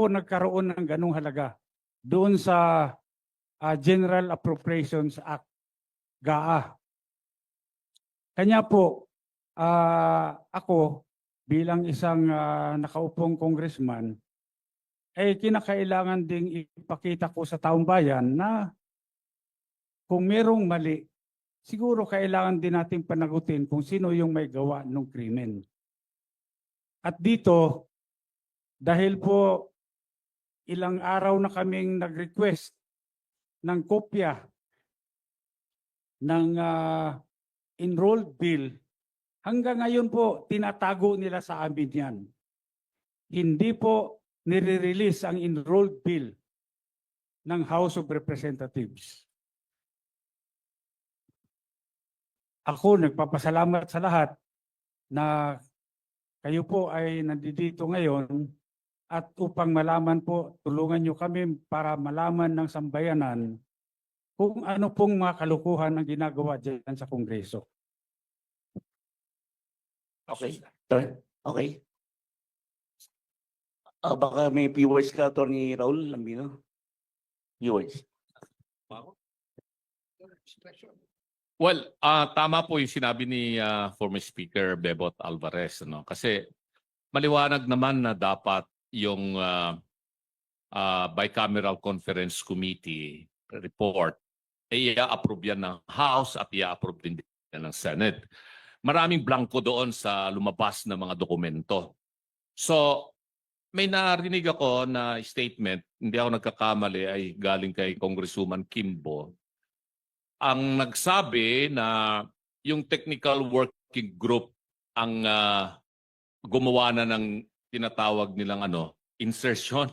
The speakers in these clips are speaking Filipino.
po nagkaroon ng ganung halaga doon sa General Appropriations Act, GAA. Kanya po, ako bilang isang nakaupong congressman, kinakailangan ding ipakita ko sa taong bayan na kung merong mali, siguro kailangan din natin panagutin kung sino yung may gawa ng krimen. At dito, dahil po ilang araw na kaming nag-request ng kopya ng enrolled bill, hanggang ngayon po tinatago nila sa amin yan. Hindi po nire-release ang enrolled bill ng House of Representatives. Ako nagpapasalamat sa lahat na kayo po ay nandito ngayon at upang malaman po, tulungan nyo kami para malaman ng sambayanan kung ano pong mga kalukuhan ang ginagawa dyan sa Kongreso. Okay. Okay. Baka may viewers ka, Atty. Raul Lambino? Viewers. Well, tama po yung sinabi ni former Speaker Bebot Alvarez, no? Kasi maliwanag naman na dapat yung Bicameral Conference Committee report ay i-approve yan ng House at i-approve din yan ng Senate. Maraming blanco doon sa lumabas na mga dokumento. So, may narinig ako na statement, hindi ako nagkakamali, ay galing kay Congresswoman Kimbo. Ang nagsabi na yung technical working group ang gumawa na ng tinatawag nilang insertion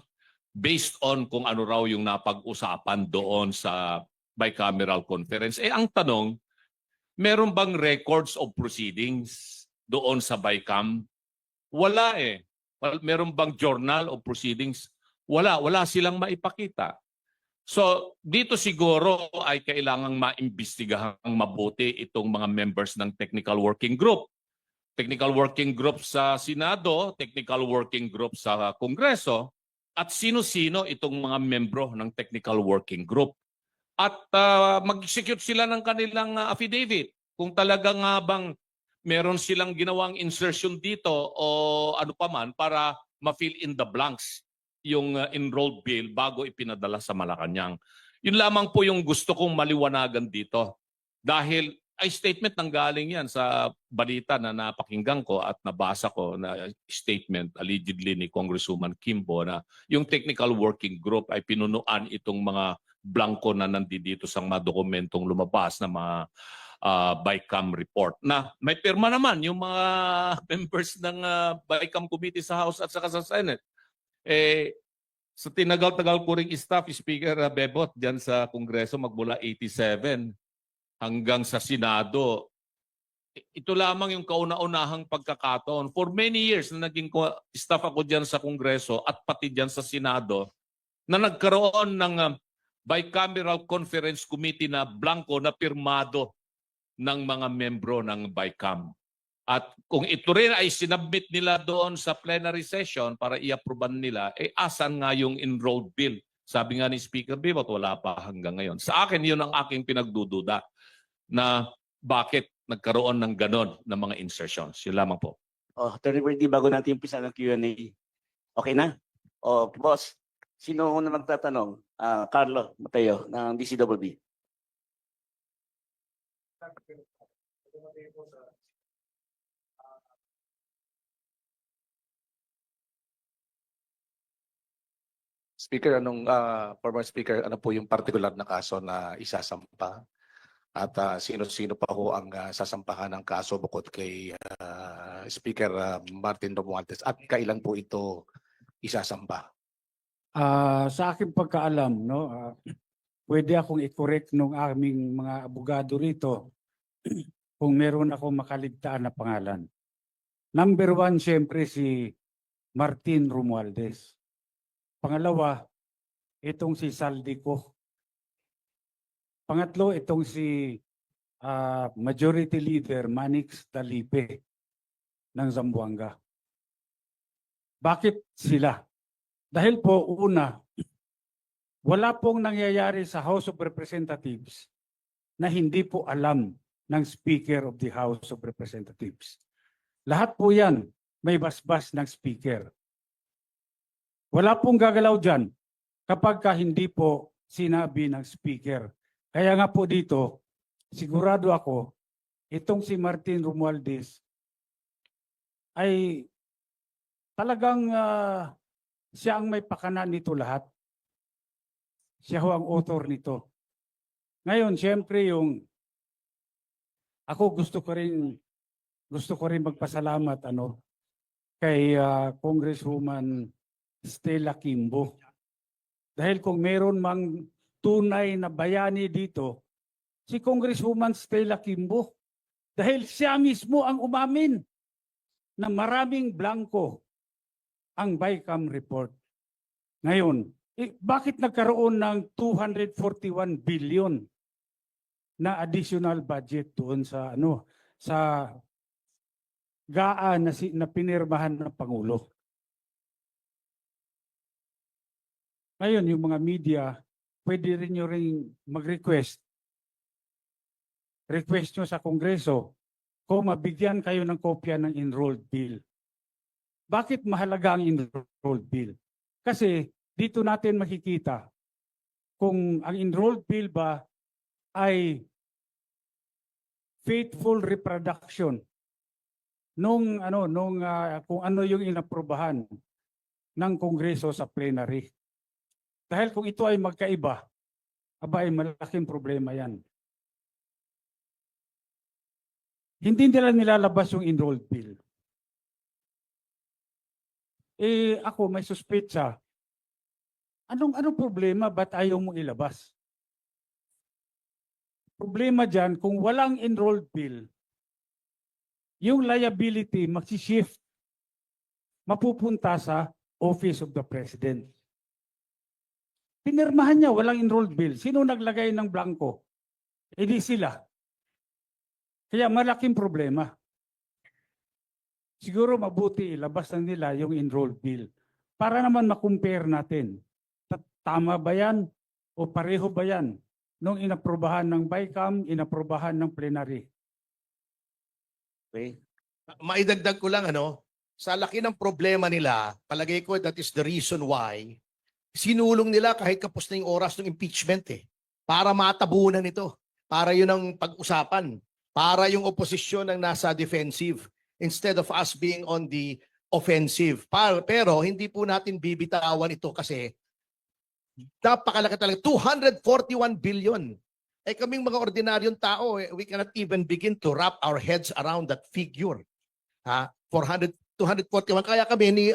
based on kung ano raw yung napag-usapan doon sa bicameral conference. Ang tanong, meron bang records of proceedings doon sa BICAM? Wala Meron bang journal of proceedings? Wala silang maipakita. So, dito siguro ay kailangang maimbestigahang mabuti itong mga members ng technical working group. Technical working group sa Senado, technical working group sa Kongreso, at sino-sino itong mga membro ng technical working group. At mag-execute sila ng kanilang affidavit. Kung talaga nga bang meron silang ginawang insertion dito o ano pa man para ma-fill in the blanks yung enrolled bill bago ipinadala sa Malacanang. Yun lamang po yung gusto kong maliwanagan dito. Dahil ay statement nang galing yan sa balita na napakinggan ko at nabasa ko na statement allegedly ni Congresswoman Kimbo na yung technical working group ay pinunuan itong mga blanco na nandito sa mga dokumentong lumabas na mga BICAM report. Na may pirma naman yung mga members ng BICAM committee sa House at saka sa Senate. Sa tinagal-tagal ko ring staff, Speaker Bebot, dyan sa Kongreso magmula 87 hanggang sa Senado, ito lamang yung kauna-unahang pagkakataon. For many years na naging staff ako dyan sa Kongreso at pati dyan sa Senado, na nagkaroon ng Bicameral Conference Committee na blanco na pirmado ng mga membro ng BICAM. At kung ito rin ay sinabmit nila doon sa plenary session para i-approvean nila, asan nga yung enrolled bill? Sabi nga ni Speaker Bebot, wala pa hanggang ngayon. Sa akin, yun ang aking pinagdududa na bakit nagkaroon ng ganon na mga insertions. Yun lamang po. Attorney Bertie, bago natin umpisa ng Q&A, okay na? Boss, sino na magtatanong? Carlo Mateo ng DCWB. Speaker, former Speaker, ano po yung particular na kaso na isasampa? At sino-sino pa ho ang sasampahan ng kaso bukod kay Speaker Martin Romualdez? At kailan po ito isasampa? Sa aking pagkaalam, pwede akong i-correct ng aming mga abogado rito kung meron akong makaligtaan na pangalan. Number 1, siyempre si Martin Romualdez. Pangalawa, itong si Saldico. Pangatlo, itong si Majority Leader Manix Talipe ng Zamboanga. Bakit sila? Dahil po, una, wala pong nangyayari sa House of Representatives na hindi po alam ng Speaker of the House of Representatives. Lahat po yan may basbas ng Speaker. Wala pong gagalaw dyan kapag hindi po sinabi ng Speaker. Kaya nga po dito, sigurado ako, itong si Martin Romualdez ay talagang siya ang may pakanan nito lahat. Siya ho ang author nito. Ngayon, siyempre ako gusto ko rin magpasalamat kay Congresswoman Stella Kimbo. Dahil kung meron mang tunay na bayani dito, si Congresswoman Stella Kimbo. Dahil siya mismo ang umamin na maraming blanco ang BICAM report. Ngayon, bakit nagkaroon ng 241 billion na additional budget doon sa sa GAA na pinirmahan ng Pangulo? Ngayon, yung mga media, pwede rin nyo rin mag-request. Request nyo sa Kongreso kung mabigyan kayo ng kopya ng enrolled bill. Bakit mahalaga ang enrolled bill? Kasi dito natin makikita kung ang enrolled bill ba ay faithful reproduction kung ano yung inaprobahan ng Kongreso sa plenary. Dahil kung ito ay magkaiba, ay malaking problema yan. Hindi nila nilalabas yung enrolled bill. Ako may suspetsa. Anong problema? Ba't ayaw mong ilabas? Problema dyan, kung walang enrolled bill, yung liability magsishift, mapupunta sa Office of the President. Pinirmahan niya, walang enrolled bill. Sino naglagay ng blanco? Di sila. Kaya malaking problema. Siguro mabuti ilabas na nila yung enrolled bill para naman makumpare natin. Tama ba yan o pareho ba yan nung inaprobahan ng BICAM, inaprobahan ng plenary? Okay. Maidagdag ko lang sa laki ng problema nila, palagay ko that is the reason why sinulong nila kahit kapos na yung oras ng impeachment para matabunan ito, para yun ang pag-usapan, para yung oposisyon ang nasa defensive instead of us being on the offensive. Pero hindi po natin bibitawan ito kasi napakalaki talaga, 241 billion. Kaming mga ordinaryong tao, we cannot even begin to wrap our heads around that figure. 241. Kaya kami ni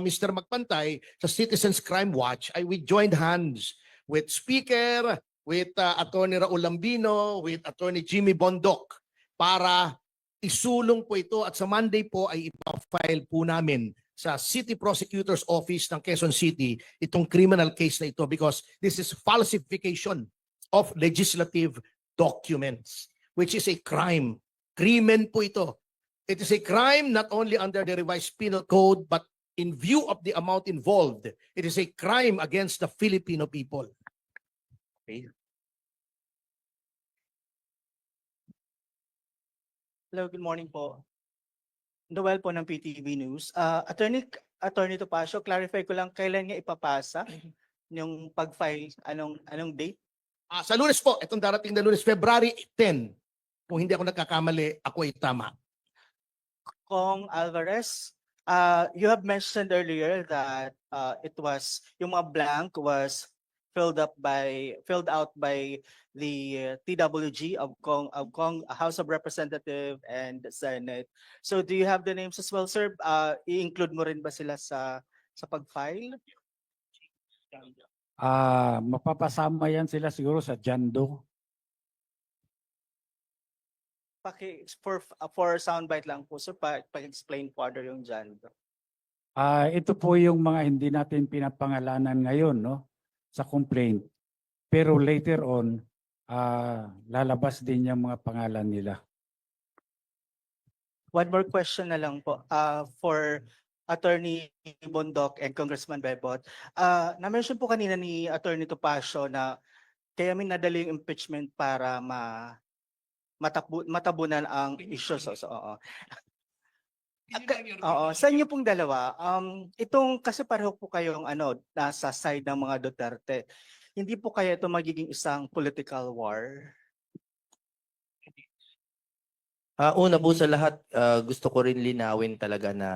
Mr. Magpantay sa Citizens Crime Watch, we joined hands with Speaker, with Attorney Raul Lambino, with Attorney Jimmy Bondoc para isulong po ito at sa Monday po ay ipafile po namin sa City Prosecutor's Office ng Quezon City itong criminal case na ito because this is falsification of legislative documents, which is a crime. Krimen po ito. It is a crime not only under the revised penal code, but in view of the amount involved, it is a crime against the Filipino people. Okay. Hello, good morning po. Noel po ng PTV News. Attorney Topacio, clarify ko lang kailan niya ipapasa yung pag-file, anong date? Sa Lunes po, itong darating na Lunes, February 10. Kung hindi ako nagkakamali, ako ay tama. Kong Alvarez, you have mentioned earlier that yung mga blank was filled out by the TWG of House of Representative and Senate. So do you have the names as well, sir? I-include mo rin ba sila sa pag-file? Mapapasama yan sila siguro sa Jando. For soundbite lang po, sir, pag-explain further yung Jando. Ito po yung mga hindi natin pinapangalanan ngayon sa complaint. Pero later on, lalabas din yung mga pangalan nila. One more question na lang po. For Attorney Bondok and Congressman Bebot, na-mention po kanina ni Attorney Topacio na kaya may nadali yung impeachment para matabunan ang issues. Oo. Oo, sa inyo pong dalawa, itong kasi pareho po kayong nasa side ng mga Duterte. Hindi po kaya ito magiging isang political war? Una po sa lahat, gusto ko rin linawin talaga na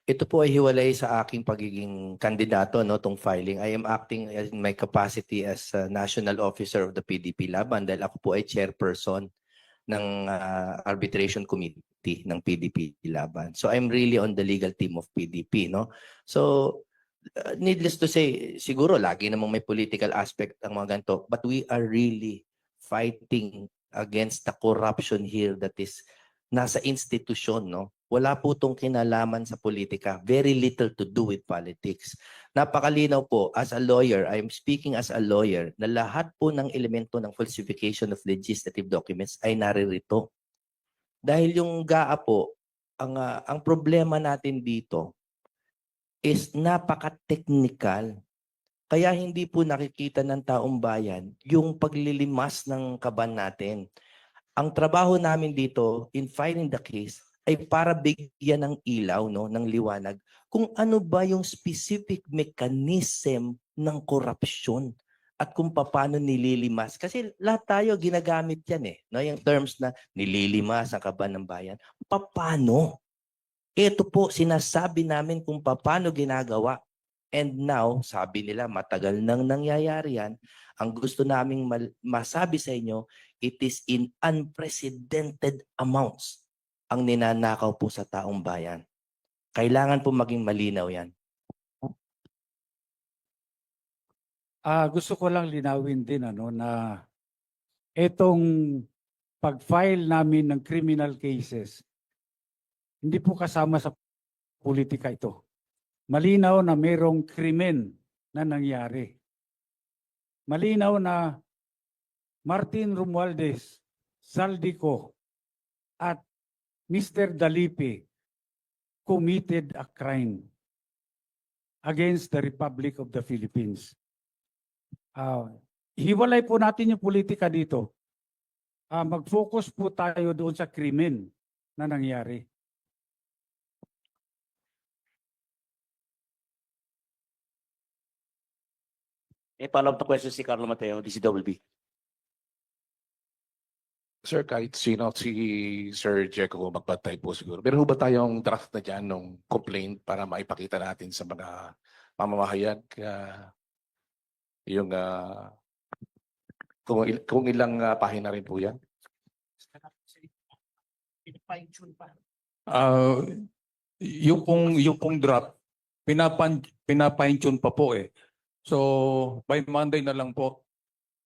ito po ay hiwalay sa aking pagiging kandidato, no, tong filing. I am acting in my capacity as National Officer of the PDP Laban dahil ako po ay chairperson ng arbitration committee ng PDP Laban. So I'm really on the legal team of PDP, no? So needless to say, siguro lagi namang may political aspect ang mga ganito, but we are really fighting against the corruption here that is nasa institusyon, no? Wala po itong kinalaman sa politika. Very little to do with politics. Napakalinaw po, as a lawyer, I am speaking as a lawyer, na lahat po ng elemento ng falsification of legislative documents ay naririto. Dahil yung GAA po, ang problema natin dito is napaka-technical. Kaya hindi po nakikita ng taong bayan yung paglilimas ng kaban natin. Ang trabaho namin dito in filing the case ay para bigyan ng ilaw, no, ng liwanag kung ano ba yung specific mechanism ng korupsyon at kung paano nililimas. Kasi lahat tayo ginagamit yan no, yung terms na nililimas ang kaban ng bayan. Paano? Ito po, sinasabi namin kung paano ginagawa. And now, sabi nila, matagal nang nangyayari yan. Ang gusto naming masabi sa inyo, it is in unprecedented amounts ang ninanakaw po sa taong bayan. Kailangan po maging malinaw yan. Gusto ko lang linawin din na itong pag-file namin ng criminal cases, hindi po kasama sa politika ito. Malinaw na mayroong krimen na nangyari. Malinaw na Martin Romualdez, Saldico, at Mr. Dalipi committed a crime against the Republic of the Philippines. Hiwalay po natin yung politika dito. Mag-focus po tayo doon sa krimen na nangyari. Follow-up na question si Carlo Mateo, DCWB. Sir, kahit sino, si Sir Jeco magbantay po siguro. Meron ba tayong draft na dyan ng complaint para maipakita natin sa mga mamamahayag yung kung ilang pahina rin po yan? Yung pong draft, pinapine-tune pa po eh. So, by Monday na lang po.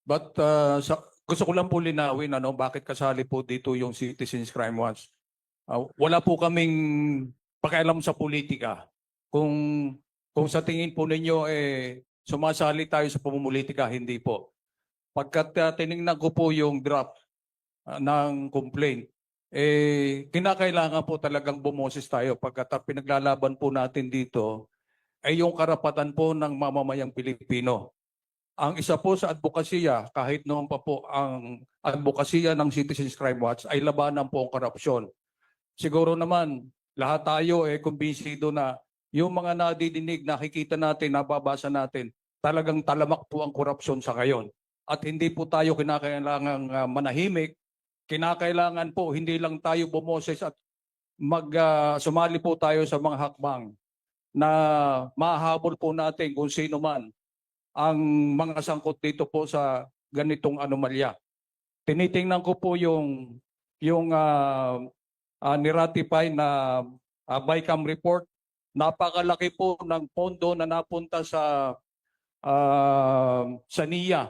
But gusto ko lang po linawin bakit kasali po dito yung Citizens Crime Watch. Wala po kaming pakialam sa politika. Kung sa tingin po ninyo sumasali tayo sa pamumulitika, hindi po. Pagkat tinignan ko po yung draft ng complaint, kinakailangan po talagang bumoses tayo pagkat pinaglalaban po natin dito ay yung karapatan po ng mamamayang Pilipino. Ang isa po sa advokasya, kahit noon pa po ang advokasya ng Citizens Crime Watch ay labanan po ang korupsyon. Siguro naman, lahat tayo kumbinsido na yung mga nadidinig, nakikita natin, nababasa natin, talagang talamak po ang korupsyon sa ngayon. At hindi po tayo kinakailangang manahimik, kinakailangan po hindi lang tayo bumoses at sumali po tayo sa mga hakbang na mahabol po natin kung sino man ang mga sangkot dito po sa ganitong anomalya. Tinitingnan ko po yung niratify na BICAM report. Napakalaki po ng pondo na napunta sa NIA.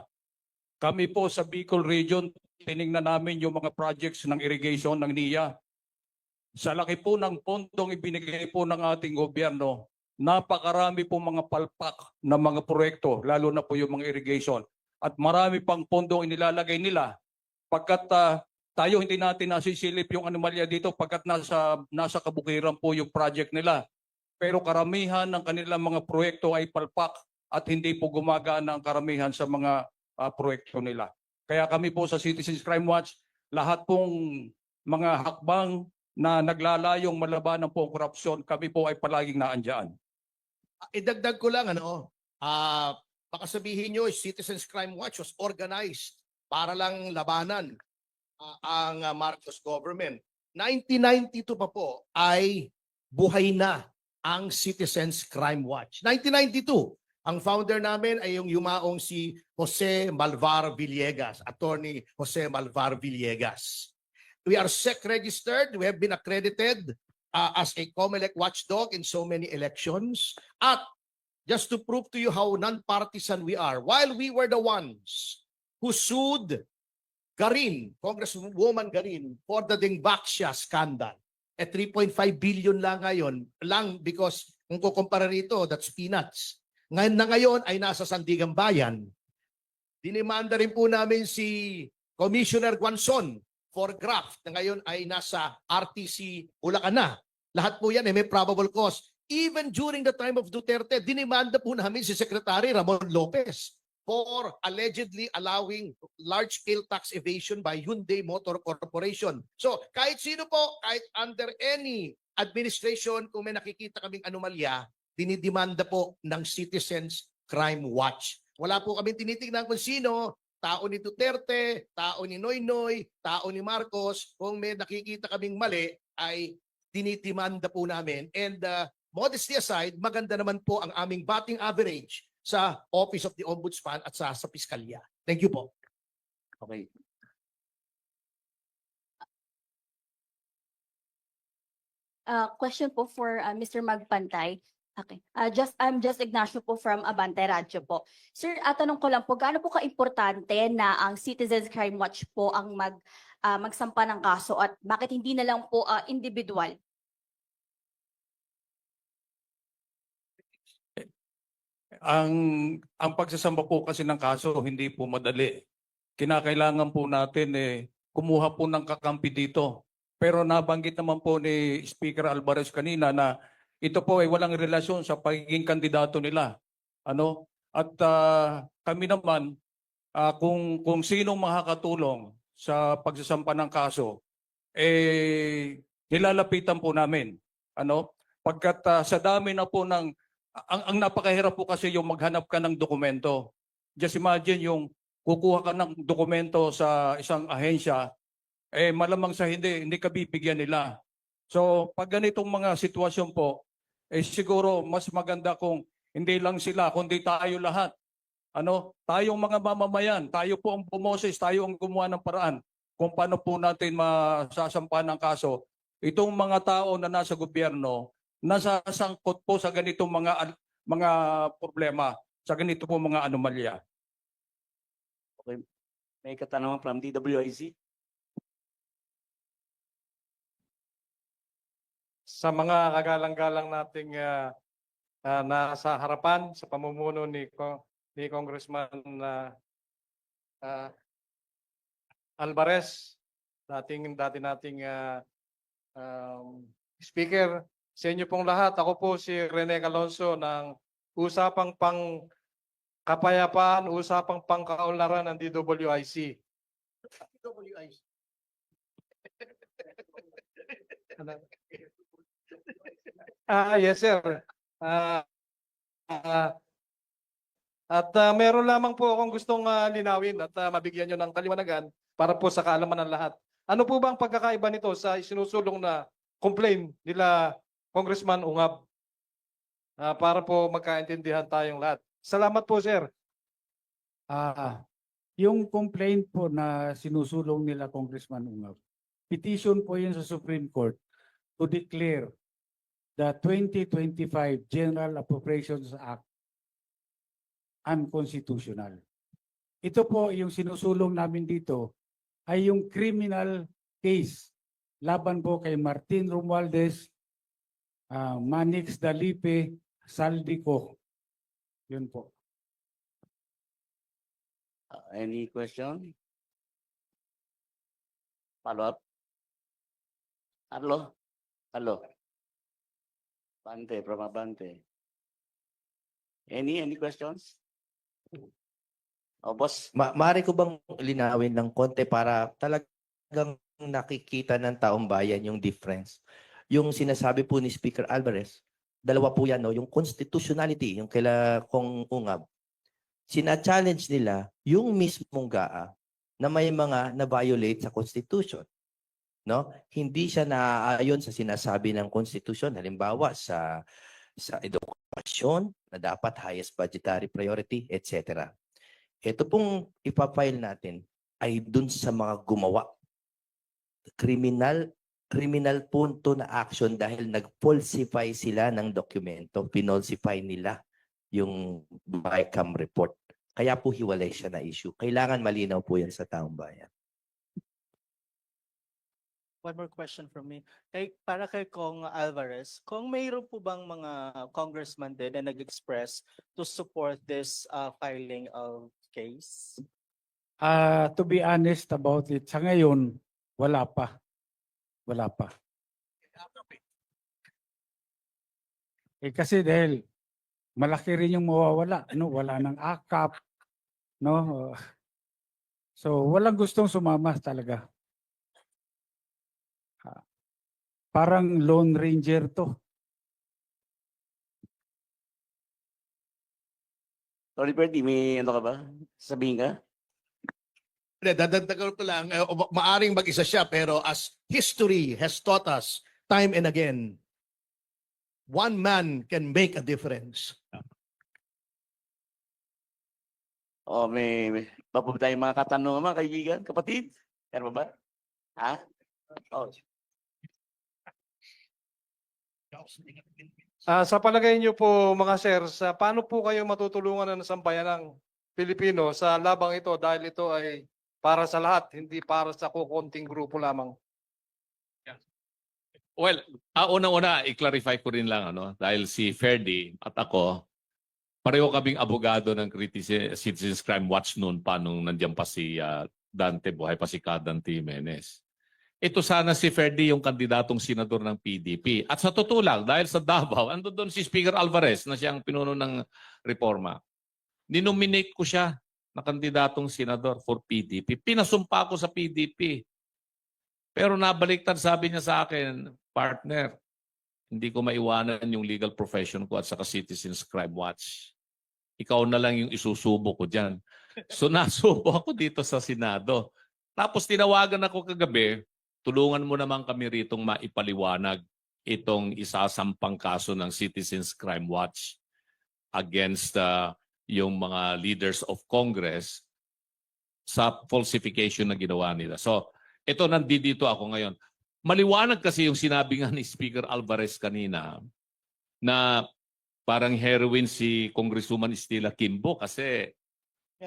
Kami po sa Bicol Region, tiningnan namin yung mga projects ng irrigation ng NIA. Sa laki po ng pondong ibinigay po ng ating gobyerno, napakarami po mga palpak na mga proyekto, lalo na po yung mga irrigation. At marami pang pondong inilalagay nila pagkat tayo hindi natin nasisilip yung anomalya dito pagkat nasa kabukiran po yung project nila. pero karamihan ng kanilang mga proyekto ay palpak at hindi po gumagana ang karamihan sa mga proyekto nila. Kaya kami po sa Citizens Crime Watch, lahat pong mga hakbang na naglalayong malabanan po ang korupsyon, kami po ay palaging naandyan. Idagdag ko lang, baka sabihin nyo, Citizens Crime Watch was organized para lang labanan ang Marcos government. 1992 pa po ay buhay na ang Citizens Crime Watch. 1992, ang founder namin ay yung yumaong si Jose Malvar Villegas, Attorney Jose Malvar Villegas. We are SEC registered. We have been accredited as a COMELEC watchdog in so many elections. At just to prove to you how non-partisan we are, while we were the ones who sued Garin, Congresswoman Garin, for the Dingbaxia scandal, 3.5 billion lang ngayon, lang because kung kukumpara rito, that's peanuts. Ngayon ay nasa Sandigan Bayan. Dinimanda rin po namin si Commissioner Guanzon for graft na ngayon ay nasa RTC Bulacan na. Lahat po yan may probable cause. Even during the time of Duterte, dinimanda po namin si Secretary Ramon Lopez for allegedly allowing large-scale tax evasion by Hyundai Motor Corporation. So kahit sino po, kahit under any administration, kung may nakikita kaming anomalya, dinidemanda po ng Citizens Crime Watch. Wala po kami tinitingnan kung sino, tao ni Duterte, tao ni Noynoy, tao ni Marcos. Kung may nakikita kaming mali, ay dinidemanda po namin. And modesty aside, maganda naman po ang aming batting average sa Office of the Ombudsman at sa Piskalya. Thank you po. Okay. Question po for Mr. Magpantay. Okay. I'm just Ignacio po from Abante Radio po. Sir, tanong ko lang po, gaano po ka-importante na ang Citizens Crime Watch po ang magsampa ng kaso at bakit hindi na lang po individual? Ang pagsasamba po kasi ng kaso hindi po madali. Kinakailangan po natin kumuha po ng kakampi dito. Pero nabanggit naman po ni Speaker Alvarez kanina na ito po ay walang relasyon sa pagiging kandidato nila. At kami naman kung sinong makakatulong sa pagsasampa ng kaso nilalapitan po namin. Pagkat sa dami na po ng ang napakahirap po kasi yung maghanap ka ng dokumento. Just imagine yung kukuha ka ng dokumento sa isang ahensya, malamang sa hindi ka bibigyan nila. So pag ganitong mga sitwasyon po, siguro mas maganda kung hindi lang sila, kundi tayo lahat. Tayong mga mamamayan, tayo po ang bumoses, tayo ang gumawa ng paraan kung paano po natin masasampa ng kaso. Itong mga tao na nasa gobyerno, nasasangkot po sa ganitong mga problema, sa ganito po mga anomalya. Okay. May katanungan from DWIC. Sa mga kagalang-galang nating nasa harapan sa pamumuno ni Congressman Alvarez, dati nating speaker, sa inyo pong lahat, ako po si Rene Calonzo ng Usapang Kapayapaan, Usapang Pangkaunlaran ng DWIC. Yes, sir. Meron lamang po akong gustong linawin at mabigyan nyo ng kaliwanagan para po sa kaalaman ng lahat. Ano po ba ang pagkakaiba nito sa isinusulong na complaint nila Congressman Ungab? Para po magkaintindihan tayong lahat. Salamat po, sir. Yung complaint po na sinusulong nila Congressman Ungab, petition po yun sa Supreme Court to declare the 2025 General Appropriations Act unconstitutional. Ito po yung sinusulong namin dito ay yung criminal case laban po kay Martin Romualdez, Manix Dalipe, Saldico. Yun po. Any question? Follow up? Carlo? Abante, from Abante. Any questions? Boss? Maaari ko bang linawin ng konti para talagang nakikita ng taong bayan yung difference? Yung sinasabi po ni Speaker Alvarez, dalawa po yan, no? Yung constitutionality, yung kaila kong ungab. Sina-challenge nila yung mismong GAA na may mga na-violate sa Constitution. No? Hindi siya naaayon sa sinasabi ng Constitution, halimbawa sa edukasyon na dapat highest budgetary priority, etc. Ito pong ipapile natin ay dun sa mga gumawa. Criminal punto na action dahil nag-falsify sila ng dokumento, pinolsify nila yung BICAM report. Kaya po hiwalay siya na issue. Kailangan malinaw po yan sa taong bayan. One more question from me. Para kay Kong Alvarez, kung mayroon po bang mga congressman din na nag-express to support this filing of case? To be honest about it, sa ngayon, wala pa. Wala pa. Kasi dahil malaki rin yung mawawala, no? Wala ng akap, no? So, walang gustong sumama talaga. Parang Lone Ranger to. Sorry, Perdi, may ano ka ba? Sabihin ka? Dadagdagan ko lang, maaring mag-isa siya, pero as history has taught us time and again, one man can make a difference. May pa po tayong mga katanungan, mga kaibigan, kapatid? Meron ba? Ha? Sa palagay niyo po mga sir, paano po kayo matutulungan ng sambayanang Pilipino sa labang ito dahil ito ay para sa lahat, hindi para sa kukunting grupo lamang? Well, una-una, i-clarify ko rin lang, dahil si Ferdy at ako, pareho kaming abogado ng Citizens Crime Watch noon pa nung nandiyan pa si Dante, buhay pa si Dante Jimenez. Ito sana si Ferdy yung kandidatong senador ng PDP. At sa totoo lang, dahil sa Davao, ando doon si Speaker Alvarez na siyang pinuno ng reforma. Ninominate ko siya na kandidatong senador for PDP. Pinasumpa ko sa PDP. Pero nabaliktad, sabi niya sa akin, partner, hindi ko maiwanan yung legal profession ko at saka Citizens Crime Watch. Ikaw na lang yung isusubo ko dyan. So nasubo ako dito sa Senado. Tapos tinawagan ako kagabi, tulungan mo naman kami ritong maipaliwanag itong isasampang kaso ng Citizens Crime Watch against yung mga leaders of Congress sa falsification na ginawa nila. So, ito nandito ako ngayon. Maliwanag kasi yung sinabi nga ni Speaker Alvarez kanina na parang heroine si Congresswoman Estela Kimbo kasi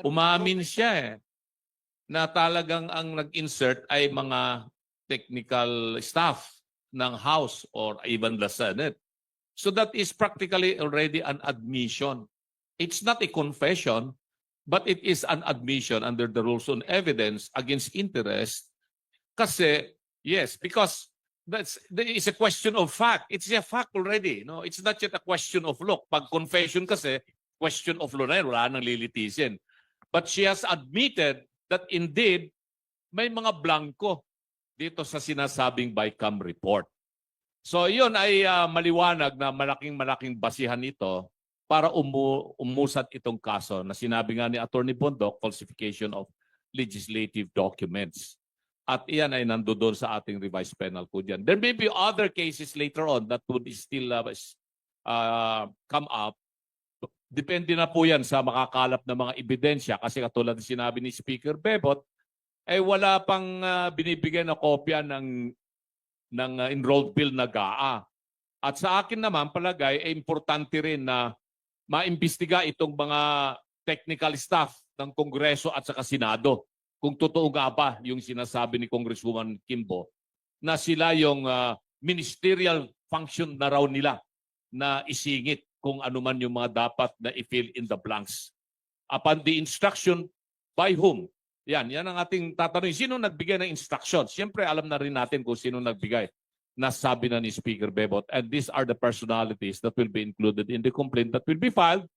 umamin siya na talagang ang nag-insert ay mga technical staff ng House or even the Senate. So that is practically already an admission. It's not a confession, but it is an admission under the rules on evidence against interest. Kasi, yes, because it's a question of fact. It's a fact already. No? It's not yet a question of law. Pag confession kasi, question of law na yun, wala nang lilitisin. But she has admitted that indeed, may mga blanco dito sa sinasabing BICAM report. So yun ay maliwanag na malaking basihan ito para umusad itong kaso na sinabi nga ni Attorney Bondok, falsification of legislative documents. At iyan ay nandoon sa ating revised penal code yan. There may be other cases later on that would still come up. Depende na po yan sa makakalap na mga ebidensya kasi katulad ng sinabi ni Speaker Bebot, ay wala pang binibigay na kopya ng enrolled bill na GAA. At sa akin naman palagay ay importante rin na maimbestiga itong mga technical staff ng Kongreso at saka Senado kung totoo nga ba yung sinasabi ni Congresswoman Kimbo na sila yung ministerial function na raw nila na isingit kung ano man yung mga dapat na i-fill in the blanks. Upon the instruction by whom? Yan ang ating tatanungin. Sino nagbigay ng instruction? Siyempre, alam na rin natin kung sino nagbigay. nasabi na ni Speaker Bebot, and these are the personalities that will be included in the complaint that will be filed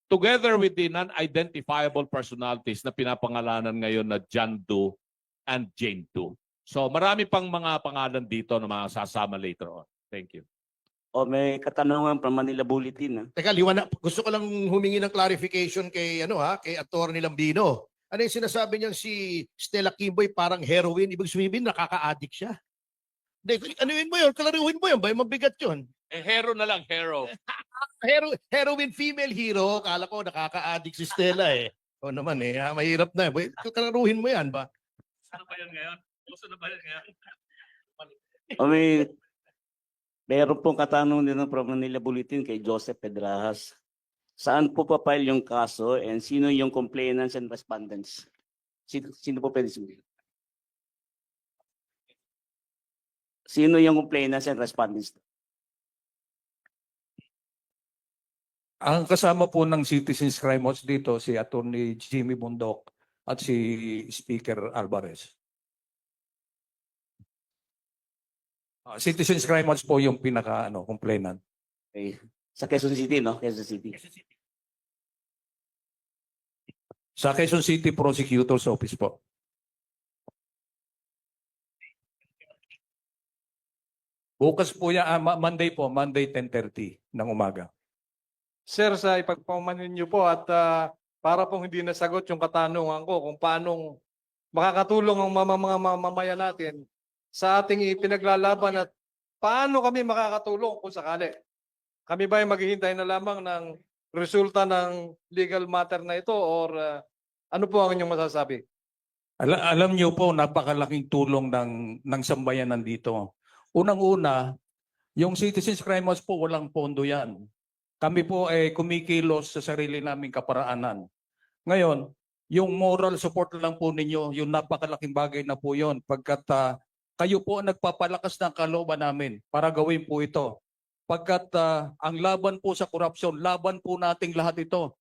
together with the non-identifiable personalities na pinapangalanan ngayon na John Doe and Jane Doe. So marami pang mga pangalan dito na mga sasama later on. Thank you. O may katanungan from Manila Bulletin. Ha? Teka, liwanag. Gusto ko lang humingi ng clarification kay kay Atty. Lambino. Ano yung sinasabi niyang si Stella Kimboy parang heroin? Ibig sabihin nakaka-addict siya. Anuin mo yun? Kalaruhin mo yun. Ba mabigat yun? Hero na lang, hero. Heroin female hero. Kala ko nakaka-addict si Stella eh. O naman mahirap na. Kalaruhin mo yan ba? Ano ba yan ngayon? Gusto na ba yan ngayon? O meron pong katanungan din from Manila Bulletin kay Joseph Pedrajas. Saan po papile yung kaso and sino yung complainants and respondents? Sino po pwede sabihin? Sino yung complainants and respondents? Ang kasama po ng Citizens Crime Watch dito si Attorney Jimmy Bondok at si Speaker Alvarez. Citizens Crime Watch po yung pinaka complainant. Okay. Sa Quezon City, no? Quezon City. Sa Quezon City Prosecutor's Office po. Bukas po yan, Monday po, Monday 10:30 ng umaga. Sir, sa ipagpaumanin niyo po at para pong hindi nasagot yung katanungan ko kung paanong makakatulong ang mga mamamayan natin sa ating ipinaglalaban at paano kami makakatulong kung sakali. Kami ba ay maghihintay na lamang ng resulta ng legal matter na ito or ano po ang inyong masasabi? Alam niyo po, napakalaking tulong ng sambayanan dito. Unang-una, yung Citizens Crime Watch po, walang pondo yan. Kami po ay kumikilos sa sarili naming kaparaanan. Ngayon, yung moral support lang po ninyo, yung napakalaking bagay na po yun. Pagkat kayo po ang nagpapalakas ng kalooban namin para gawin po ito. Pagkat ang laban po sa korupsyon, laban po nating lahat ito.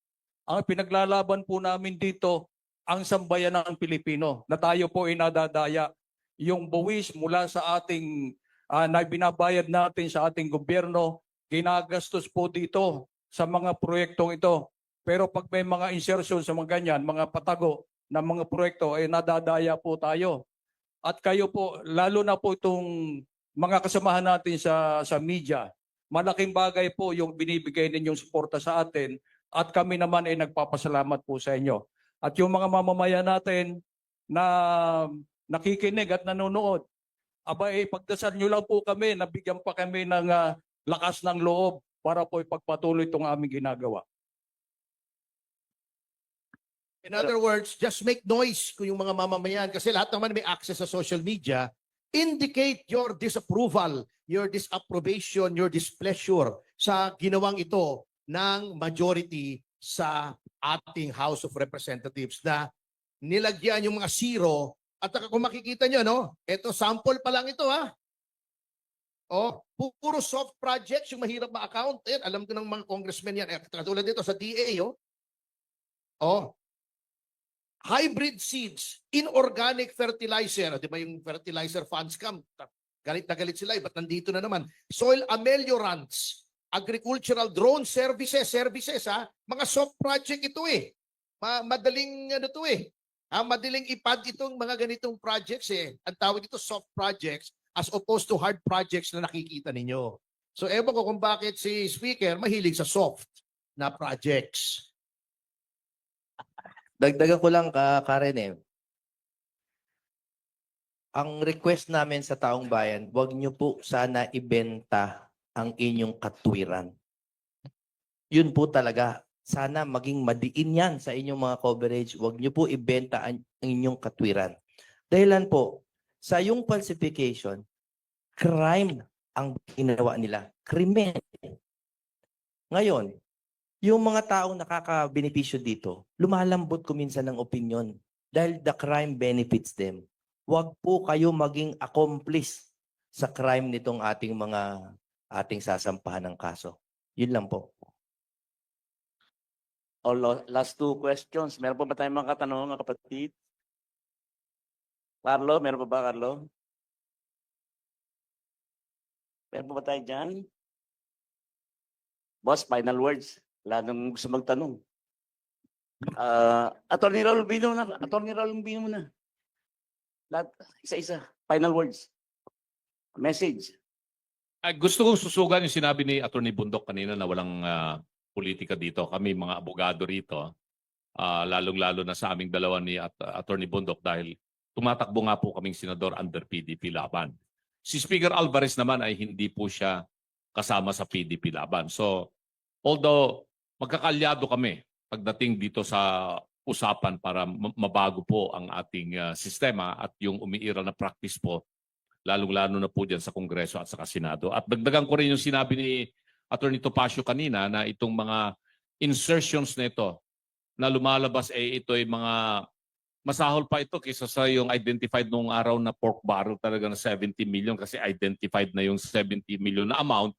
Ang pinaglalaban po namin dito, ang sambayan ng Pilipino, na tayo po ay nadadaya. Yung buwis mula sa ating na binabayad natin sa ating gobyerno, ginagastos po dito sa mga proyektong ito. Pero pag may mga insertion sa mga ganyan, mga patago na mga proyekto, ay nadadaya po tayo. At kayo po, lalo na po itong mga kasamahan natin sa media, malaking bagay po yung binibigay ninyong suporta sa atin at kami naman ay nagpapasalamat po sa inyo. At yung mga mamamayan natin na nakikinig at nanonood, pagdasal nyo lang po kami, nabigyan pa kami ng lakas ng loob para po ipagpatuloy itong aming ginagawa. In other words, just make noise kung yung mga mamamayan kasi lahat naman may access sa social media. Indicate your disapproval, your disapprobation, your displeasure sa ginawang ito ng majority sa ating House of Representatives na nilagyan yung mga zero at kung makikita nyo, ito sample pa lang ito puro soft projects yung mahirap ma-account. Alam ko ng mga congressmen yan. Katulad dito sa DA, hybrid seeds, inorganic fertilizer. Di ba yung fertilizer funds scam? Galit na galit sila. Ba't nandito na naman? Soil ameliorants, agricultural drone services, mga soft project ito madaling madaling ipad itong mga ganitong projects Ang tawag ito soft projects as opposed to hard projects na nakikita ninyo. So ewan ko kung bakit si Speaker mahilig sa soft na projects. Dagdagan ko lang Karen Ang request namin sa taong bayan, huwag niyo po sana ibenta ang inyong katwiran. Yun po talaga. Sana maging madiin yan sa inyong mga coverage. Huwag niyo po ibenta ang inyong katwiran. Dahilan po, sa yung falsification, crime ang ginawa nila. Krimen. Ngayon, yung mga taong nakakabenepisyo dito, lumalambot ko minsan ng opinion dahil the crime benefits them. Huwag po kayo maging accomplice sa crime nitong ating sasampahan ng kaso. Yun lang po. Last two questions. Meron po ba tayong mga katanungan, kapatid? Carlo, meron pa ba, Carlo? Meron pa ba tayo dyan? Boss, final words. Wala nang gusto magtanong. Attorney Raul Bino na. Attorney Raul Bino na. Lahat, isa-isa. Final words. Message. Gusto kong susugan yung sinabi ni Attorney Bundok kanina na walang politika dito. Kami mga abogado rito, lalong-lalo na sa aming dalawa ni Attorney Bundok dahil tumatakbo nga po kaming senador under PDP laban. Si Speaker Alvarez naman ay hindi po siya kasama sa PDP laban. So, although magkakalyado kami pagdating dito sa usapan para mabago po ang ating sistema at yung umiiral na practice po, lalong-lalo na po dyan sa Kongreso at sa Senado. At dagdagan ko rin yung sinabi ni Attorney Topacio kanina na itong mga insertions na ito na lumalabas ito ay mga masahol pa ito kaysa sa yung identified nung araw na pork barrel talaga na 70 million kasi identified na yung 70 million na amount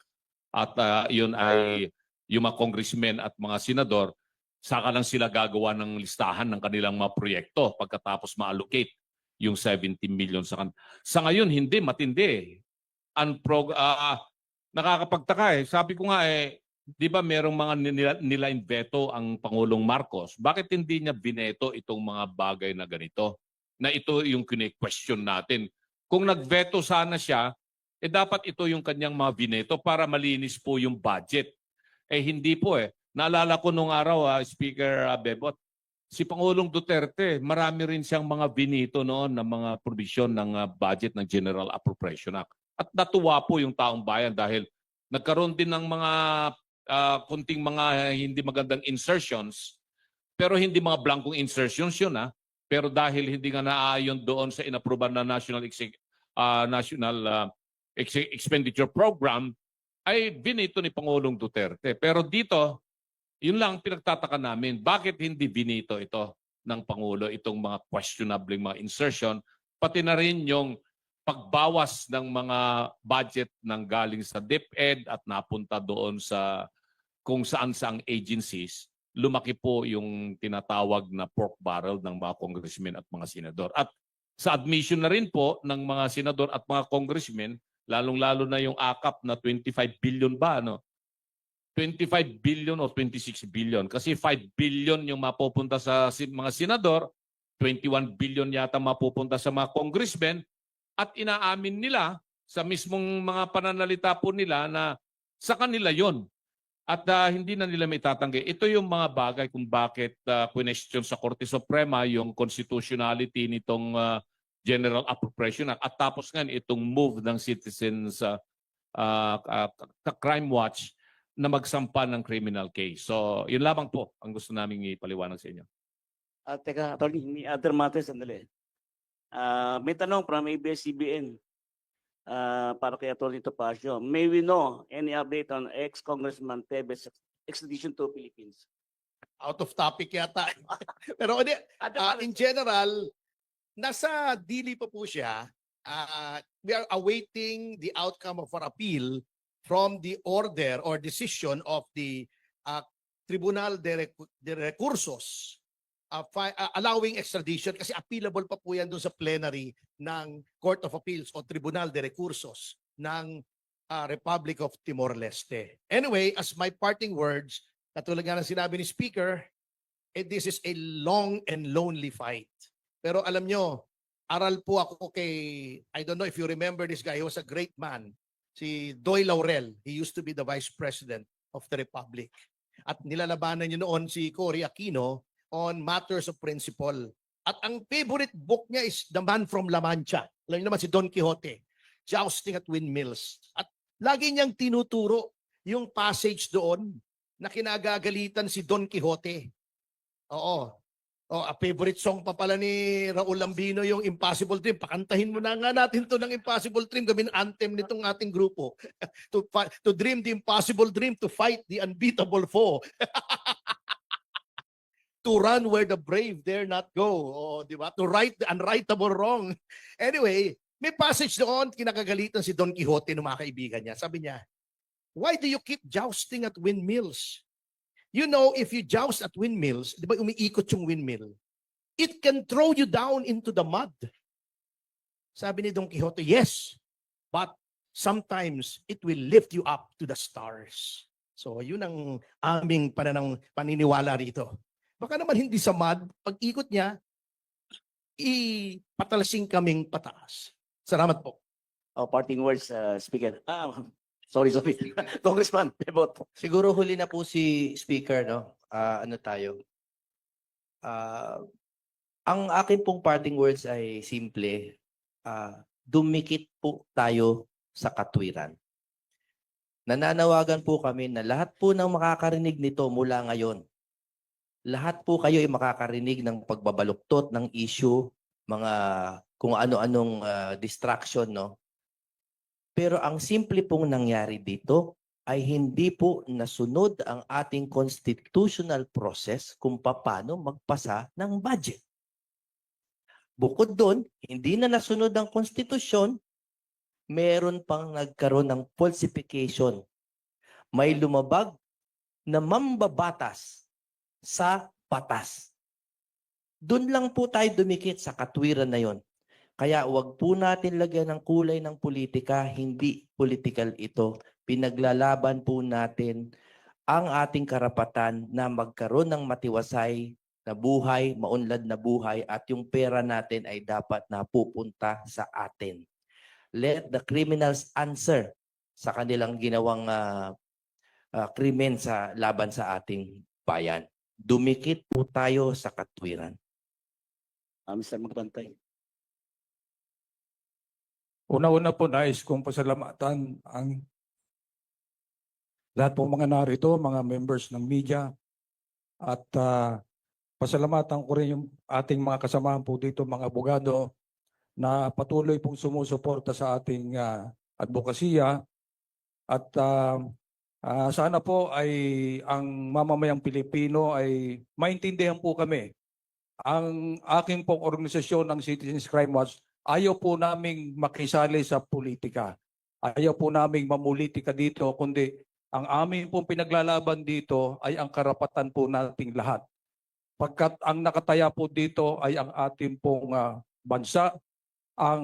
at yun ay yung mga congressmen at mga senador saka lang sila gagawa ng listahan ng kanilang mga proyekto pagkatapos ma-allocate yung 70 million sa ngayon hindi matindi. Nakakapagtaka sabi ko nga di ba merong mga nila veto ang Pangulong Marcos? Bakit hindi niya bineto itong mga bagay na ganito? Na ito yung kine-question natin. Kung nag-veto sana siya, dapat ito yung kanyang mga bineto para malinis po yung budget. Hindi po Naalala ko nung araw, Speaker Bebot, si Pangulong Duterte, marami rin siyang mga binito noon na mga provision ng budget ng General Appropriation Act. At natuwa po yung taong bayan dahil nagkaroon din ng mga kunting mga hindi magandang insertions, pero hindi mga blankong insertions yun Pero dahil hindi nga naayon doon sa inapruban na National Expenditure Program, ay binito ni Pangulong Duterte. Pero dito, yun lang pinagtataka namin. Bakit hindi binito ito ng Pangulo, itong mga questionable mga insertion, pati na rin yung pagbawas ng mga budget ng galing sa DepEd at napunta doon sa kung saan-saang agencies, lumaki po yung tinatawag na pork barrel ng mga congressmen at mga senador. At sa admission na rin po ng mga senador at mga congressmen, lalong-lalo na yung AKAP na 25 billion ba? 25 billion o 26 billion. Kasi 5 billion yung mapupunta sa mga senador, 21 billion yata mapupunta sa mga congressmen, at inaamin nila sa mismong mga pananalita po nila na sa kanila yon. At hindi na nila may tatanggi. Ito yung mga bagay kung bakit question sa Korte Suprema yung constitutionality nitong General Appropriation Act. At tapos nga itong move ng Citizens Crime Watch na magsampa ng criminal case. So yun lamang po ang gusto namin ipaliwanag sa inyo. Teka, Attorney, may other matters, sandali. May tanong from ABS-CBN. Para kay Atty. Topacio. May we know any update on ex-Congressman Tevez extradition to Philippines? Out of topic yata. Pero in general, nasa dili pa po siya. We are awaiting the outcome of our appeal from the order or decision of the Tribunal de Recursos allowing extradition kasi appealable pa po yan doon sa plenary ng Court of Appeals o Tribunal de Recursos ng Republic of Timor-Leste. Anyway, as my parting words, katulad nga ng sinabi ni Speaker, this is a long and lonely fight. Pero alam nyo, aral po ako kay, I don't know if you remember this guy, he was a great man, si Doy Laurel. He used to be the Vice President of the Republic. At nilalabanan niyo noon si Cory Aquino on matters of principle. At ang favorite book niya is The Man from La Mancha. Alam niyo naman si Don Quixote, Jousting at Windmills. At lagi niyang tinuturo yung passage doon na kinagagalitan si Don Quixote. Oo. A favorite song pa pala ni Raul Lambino yung Impossible Dream. Pakantahin mo na nga natin to ng Impossible Dream. Gawin anthem nitong ating grupo. To dream the impossible dream, to fight the unbeatable foe. To run where the brave dare not go. O, di ba? To right the unrightable wrong. Anyway, may passage doon, kinakagalitan si Don Quixote ng mga kaibigan niya. Sabi niya, why do you keep jousting at windmills? You know, if you joust at windmills, di ba umiikot yung windmill, it can throw you down into the mud. Sabi ni Don Quixote, yes, but sometimes it will lift you up to the stars. So yun ang aming paniniwala rito. Baka naman hindi sa mud, pag ikot niya, ipatalasing kaming pataas. Salamat po. Parting words, Speaker. Sorry. Congressman, Bebot. Siguro huli na po si Speaker, no? Ano tayo? Ang akin pong parting words ay simple. Dumikit po tayo sa katwiran. Nananawagan po kami na lahat po ng makakarinig nito mula ngayon, lahat po kayo ay makakarinig ng pagbabaluktot ng issue, mga kung ano-anong distraction, no? Pero ang simple pong nangyari dito ay hindi po nasunod ang ating constitutional process kung paano magpasa ng budget. Bukod doon, hindi na nasunod ang konstitusyon, meron pang nagkaroon ng falsification. May lumabag na mambabatas sa batas. Doon lang po tayo dumikit sa katwiran na yon. Kaya wag po natin lagyan ng kulay ng politika, hindi political ito. Pinaglalaban po natin ang ating karapatan na magkaroon ng matiwasay na buhay, maunlad na buhay, at yung pera natin ay dapat na pupunta sa atin. Let the criminals answer sa kanilang ginawang krimen sa laban sa ating bayan. Dumikit po tayo sa katwiran. Mr. Magpantay. Una-una po nais kong pasalamatan ang lahat po mga narito, mga members ng media, at pasalamatan ko rin yung ating mga kasamahan po dito, mga abogado, na patuloy pong sumusuporta sa ating advokasya, at sana po ay ang mamamayang Pilipino ay maintindihan po kami. Ang aking pong organisasyon ng Citizens Crime Watch, ayaw po naming makisali sa politika. Ayaw po naming mamulitika dito, kundi ang aming pong pinaglalaban dito ay ang karapatan po nating lahat. Pagkat ang nakataya po dito ay ang ating pong bansa, ang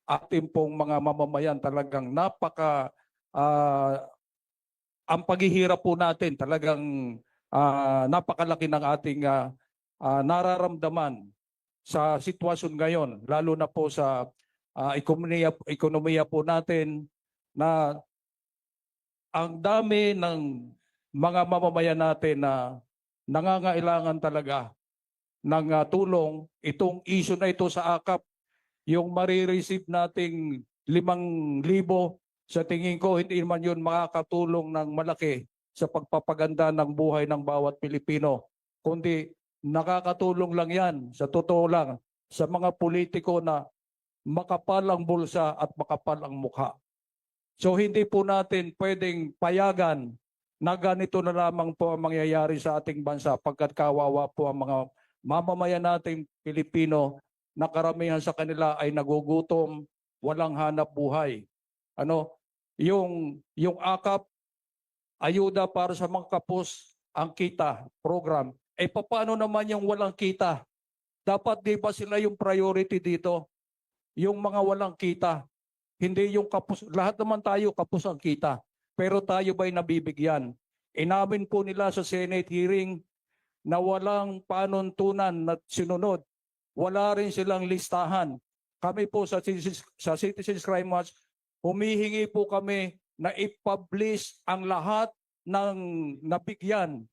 ating pong mga mamamayan talagang ang paghihirap po natin talagang napakalaki ng ating nararamdaman sa sitwasyon ngayon, lalo na po sa ekonomiya po natin, na ang dami ng mga mamamayan natin na nangangailangan talaga ng tulong. Itong issue na ito sa AKAP, yung marireceive nating 5,000, sa tingin ko hindi man yun makakatulong ng malaki sa pagpapaganda ng buhay ng bawat Pilipino, kundi nakakatulong lang yan, sa totoo lang, sa mga politiko na makapal ang bulsa at makapal ang mukha. So hindi po natin pwedeng payagan na ganito na lamang po ang mangyayari sa ating bansa, pagkat kawawa po ang mga mamamayan nating Pilipino na karamihan sa kanila ay nagugutom, walang hanap buhay. Yung AKAP, ayuda para sa mga kapos, ang kita program. Paano naman yung walang kita? Dapat di ba sila yung priority dito? Yung mga walang kita. Hindi yung kapos. Lahat naman tayo kapos ang kita. Pero tayo ba'y nabibigyan? Inamin po nila sa Senate hearing na walang panuntunan na sinunod. Wala rin silang listahan. Kami po sa Citizens Crime Watch, humihingi po kami na i-publish ang lahat ng nabigyan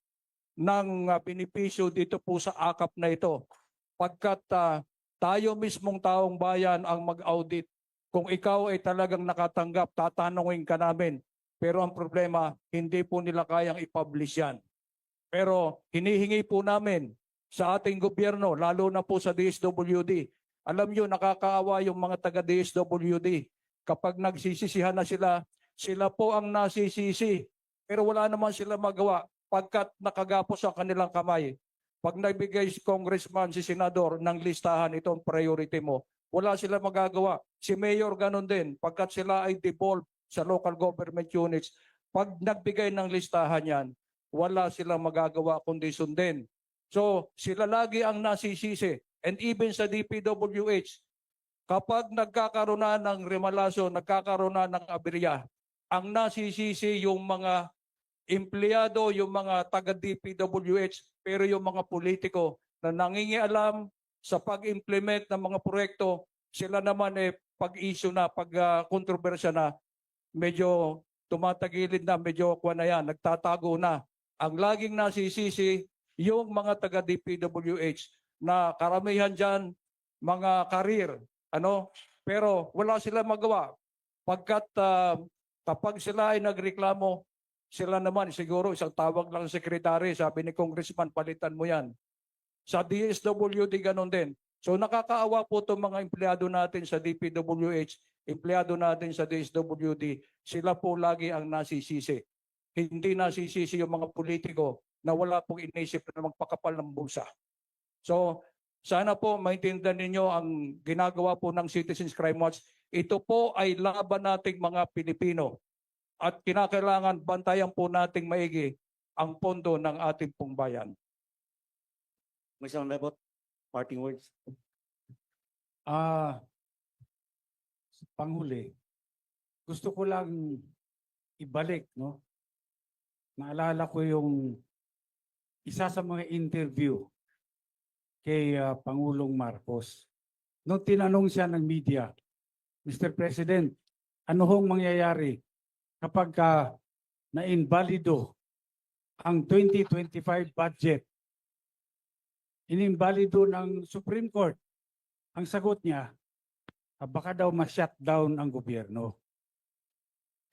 ng benepisyo dito po sa AKAP na ito. Pagkat tayo mismong taong bayan ang mag-audit. Kung ikaw ay talagang nakatanggap, tatanungin ka namin. Pero ang problema, hindi po nila kayang i-publish yan. Pero hinihingi po namin sa ating gobyerno, lalo na po sa DSWD. Alam nyo, nakakaawa yung mga taga-DSWD. Kapag nagsisisihan na sila, sila po ang nasisisi. Pero wala naman sila magawa pagkat nakagapos ang kanilang kamay. Pag nagbigay si congressman, si senador ng listahan, itong priority mo, wala sila magagawa. Si mayor ganun din, pagkat sila ay devolved sa local government units, pag nagbigay ng listahan yan, wala silang magagawa kundi sundin. So sila lagi ang nasisisi. And even sa DPWH, kapag nagkakaroon na ng remalasyon, nagkakaroon na ng aberya, ang nasisisi yung mga empleyado, yung mga taga-DPWH, pero yung mga politiko na nangingialam sa pag-implement ng mga proyekto, sila naman pag-issue na, pag-kontrobersya na, medyo tumatagilid na, medyo na yan, nagtatago na. Ang laging nasisisi yung mga taga-DPWH na karamihan dyan, mga karir, pero wala sila magawa. Pagkat kapag sila ay nagreklamo, sila naman siguro isang tawag lang sa sekretary, sabi ni Congressman, palitan mo yan. Sa DSWD ganon din. So nakakaawa po itong mga empleyado natin sa DPWH, empleyado natin sa DSWD, sila po lagi ang nasisisi. Hindi nasisisi yung mga politiko na wala pong inisip na magpakapal ng bulsa. So sana po maintindihan ninyo ang ginagawa po ng Citizens Crime Watch. Ito po ay laban nating mga Pilipino at kinakailangan bantayan po nating maigi ang pondo ng ating pong bayan. Mr. Mebot, parting words. Panghuli, gusto ko lang ibalik, no? Naalala ko yung isa sa mga interview kay Pangulong Marcos. Nung tinanong siya ng media, Mr. President, ano hong mangyayari kapag na-invalido ang 2025 budget? Inimbalido ng Supreme Court. Ang sagot niya, baka daw ma-shutdown ang gobyerno.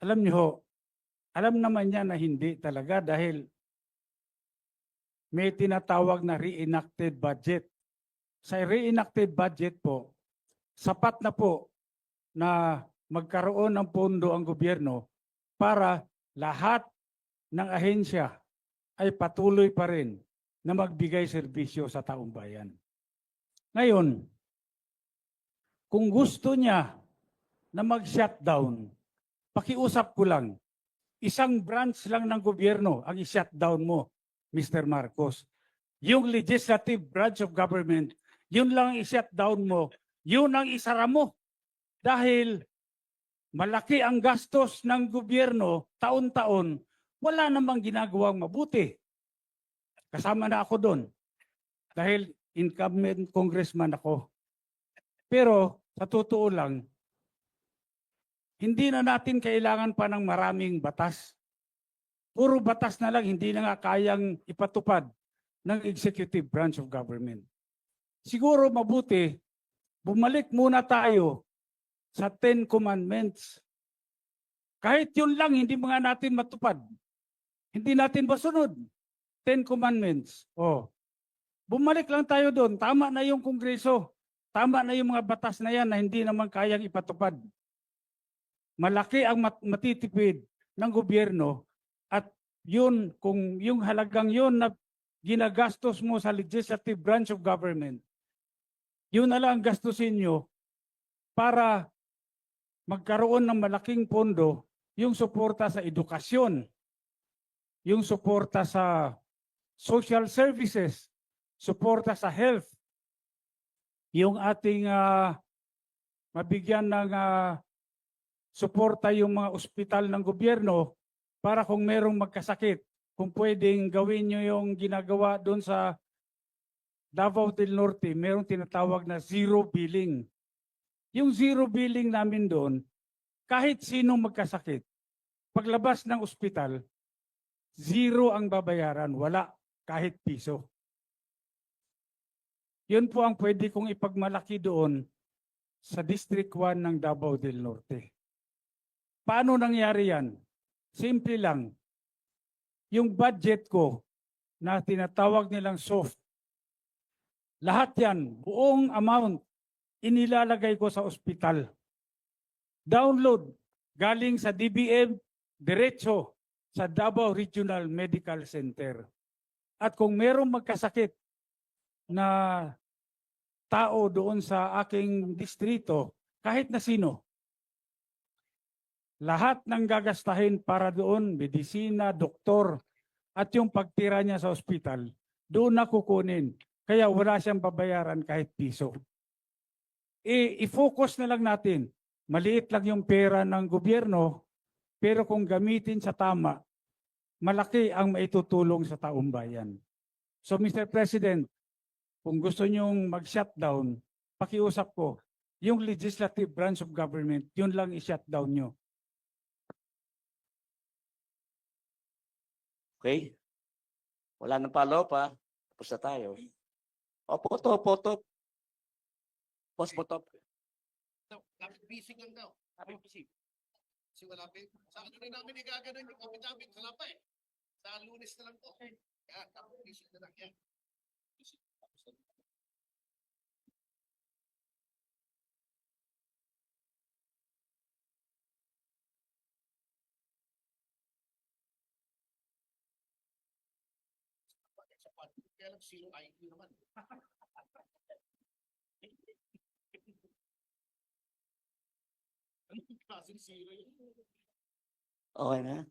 Alam niyo, alam naman niya na hindi talaga dahil may tinatawag na reenacted budget. Sa reenacted budget po, sapat na po na magkaroon ng pondo ang gobyerno para lahat ng ahensya ay patuloy pa rin na magbigay serbisyo sa taong bayan. Ngayon, kung gusto niya na mag-shutdown, pakiusap ko lang, isang branch lang ng gobyerno ang i-shutdown mo, Mr. Marcos. Yung legislative branch of government, yun lang ang i-shutdown mo, yun ang isara mo. Dahil malaki ang gastos ng gobyerno taon-taon, wala namang ginagawang mabuti. Kasama na ako doon dahil incumbent congressman ako. Pero sa totoo lang, hindi na natin kailangan pa ng maraming batas. Puro batas na lang, hindi na nga kayang ipatupad ng executive branch of government. Siguro mabuti, bumalik muna tayo sa 10 Commandments. Kahit yun lang, hindi mga natin matupad. Hindi natin masunod. 10 Commandments. Bumalik lang tayo doon. Tama na yung Kongreso. Tama na yung mga batas na yan na hindi naman kayang ipatupad. Malaki ang matitipid ng gobyerno at yun, kung yung halagang yun na ginagastos mo sa legislative branch of government, yun na lang gastusin nyo para magkaroon ng malaking pondo yung suporta sa edukasyon, yung suporta sa social services, suporta sa health, yung ating mabigyan ng suporta yung mga ospital ng gobyerno para kung merong magkasakit, kung pwedeng gawin nyo yung ginagawa doon sa Davao del Norte, merong tinatawag na zero billing. Yung zero billing namin doon, kahit sino magkasakit, paglabas ng ospital, zero ang babayaran, wala kahit piso. Yun po ang pwede kong ipagmalaki doon sa District 1 ng Davao del Norte. Paano nangyari yan? Simple lang. Yung budget ko na tinatawag nilang soft, lahat yan, buong amount, inilalagay ko sa ospital. Download, galing sa DBM, diretso sa Davao Regional Medical Center. At kung merong magkasakit na tao doon sa aking distrito, kahit na sino, lahat ng gagastahin para doon, medisina, doktor, at yung pagtira niya sa ospital, doon na kukunin. Kaya wala siyang babayaran kahit piso. i-focus na lang natin. Maliit lang yung pera ng gobyerno, pero kung gamitin sa tama, malaki ang maitutulong sa taong bayan. So Mr. President, kung gusto nyong mag-shutdown, pakiusap ko, yung legislative branch of government, yun lang i-shutdown nyo. Okay? Wala nang follow-up ha. Tapos na tayo. Opo. Boss, botop. Busy lang daw. Kasi wala pa. Sa ano rin namin igaganon yung kapit-kapit. Wala pa eh. Sa Lunes na lang po. Yan, tapos busy na lang yan. Kaya lang zero IQ naman. Anong klaseng zero yun? Okay na?